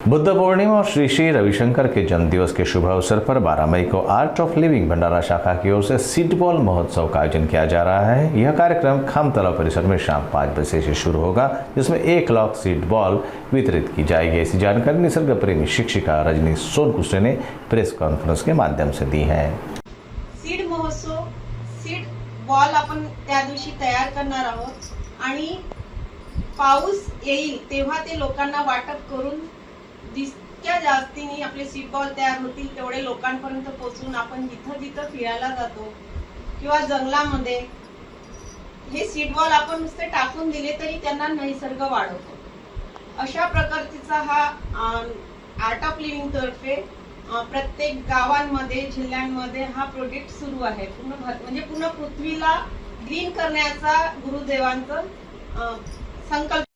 बुद्ध पूर्णिमा और श्री श्री रविशंकर के जन्मदिवस के शुभ अवसर पर 12 मई को आर्ट ऑफ लिविंग भंडारा शाखा की ओर से सीड बॉल महोत्सव का आयोजन किया जा रहा है। यह कार्यक्रम खाम तालाब परिसर में शाम 5 बजे से शुरू होगा, जिसमें 1 लाख सीड बॉल वितरित की जाएगी। ऐसी जानकारी निसर्ग प्रेमी शिक्षिका रजनी सोनकुस्टे ने प्रेस कॉन्फ्रेंस के माध्यम से दी है। सीड महोत्सव, सीड बॉल आपण त्या दिवशी तयार करणार आहोत आणि पाऊस येईल तेव्हा ते लोकांना वाटप करून जितक्या जास्तीने आपले सीड बॉल तयार होतील तेवढे लोकांपर्यंत पोहोचून आपण जिथं जिथं फिरायला जातो किंवा जंगलामध्ये हे सीड बॉल आपण नुसते टाकून दिले तरी त्यांना निसर्ग वाढवतो। अशा प्रकारचा हा आर्ट ऑफ लिव्हिंग तर्फे प्रत्येक गावांमध्ये जिल्ह्यांमध्ये हा प्रोजेक्ट सुरू आहे। पूर्ण पृथ्वीला ग्रीन करण्याचा गुरुदेवांचा संकल्प